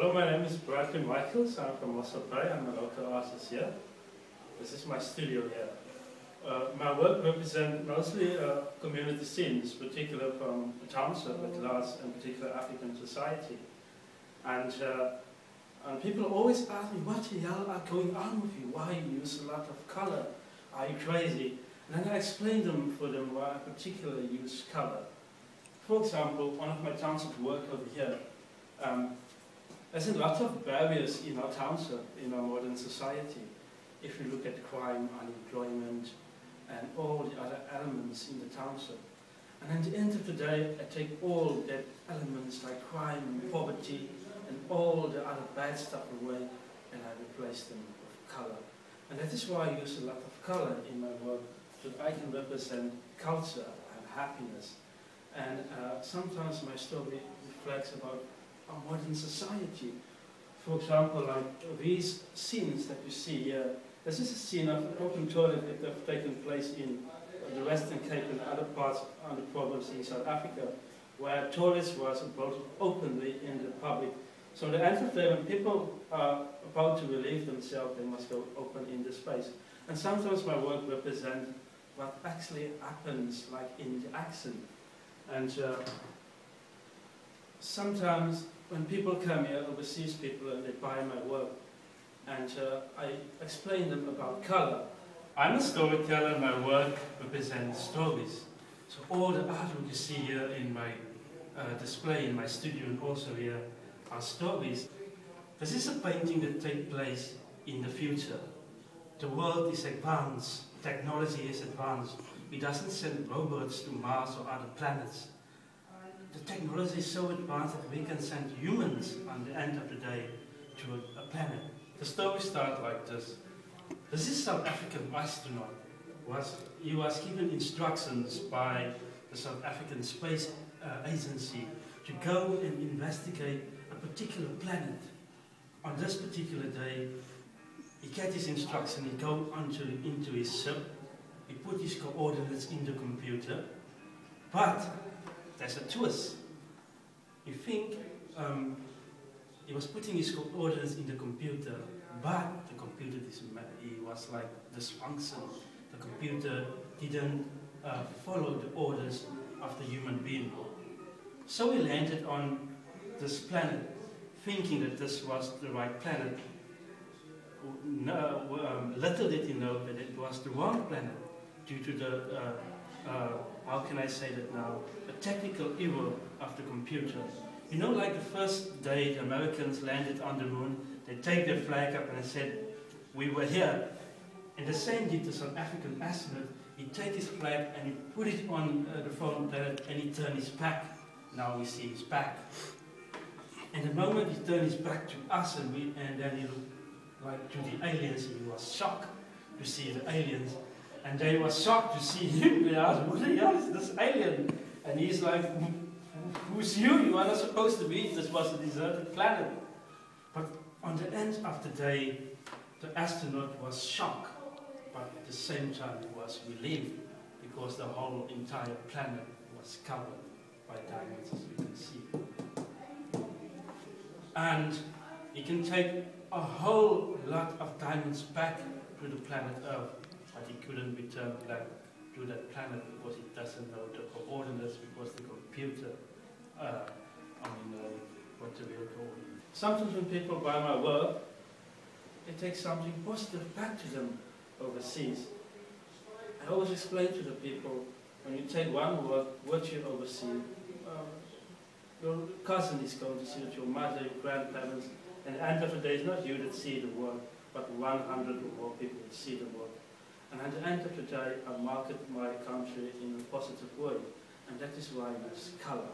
Hello, my name is Bradley Michaels. I'm from Mossel. I'm a local artist here. This is my studio here. My work represents mostly community scenes, particularly from the township at large, and particular African society. And people always ask me, what the hell are going on with you? Why you use a lot of color? Are you crazy? And then I explain for them why I particularly use color. For example, one of my township work over here, there's a lot of barriers in our township, in our modern society. If you look at crime, unemployment, and all the other elements in the township. And at the end of the day, I take all that elements like crime and poverty and all the other bad stuff away, and I replace them with color. And that is why I use a lot of color in my work, so that I can represent culture and happiness. And sometimes my story reflects about our modern society. For example, like these scenes that you see here. This is a scene of an open toilet that have taken place in the Western Cape and other parts of the province in South Africa, where toilets was about openly in the public. So at the end of the day, when people are about to relieve themselves, they must go open in the space. And sometimes my work represents what actually happens, like in the action. And sometimes when people come here, overseas people, and they buy my work, and I explain them about color. I'm a storyteller, and my work represents stories. So all the artwork you see here in my display in my studio and also here are stories. This is a painting that takes place in the future. The world is advanced, technology is advanced. We doesn't send robots to Mars or other planets. The technology is so advanced that we can send humans on the end of the day to a planet. The story starts like this. This is South African astronaut. He was given instructions by the South African Space Agency to go and investigate a particular planet. On this particular day, he gets his instruction, he goes into his ship, he put his coordinates in the computer, but there's a twist. You think he was putting his coordinates in the computer, but the computer was like dysfunctional. The computer didn't follow the orders of the human being. So he landed on this planet, thinking that this was the right planet. Little did he know that it was the wrong planet, due to the, how can I say that now, a technical error of the computer. You know, like the first day the Americans landed on the moon, they take their flag up and they said, we were here. And the same did the South African astronaut. He take his flag and he put it on the foreign planet and he turned his back. Now we see his back. And the moment he turned his back to us and then he looked like to the aliens, he was shocked to see the aliens. And they were shocked to see him. They asked, what the hell is this alien? And he's like, who's you? You are not supposed to be. This was a deserted planet. But on the end of the day, the astronaut was shocked. But at the same time, he was relieved, because the whole entire planet was covered by diamonds, as you can see. And he can take a whole lot of diamonds back to the planet Earth, but he couldn't return back to that planet because he doesn't know the coordinates, because the computer, what the real coordinates. Sometimes when people buy my work, they take something positive back to them overseas. I always explain to the people, when you take one work you overseas, your cousin is going to see it, your mother, your grandparents, and at the end of the day, it's not you that see the work, but 100 or more people that see the work. And at the end of the day, I market my country in a positive way, and that is why I use color.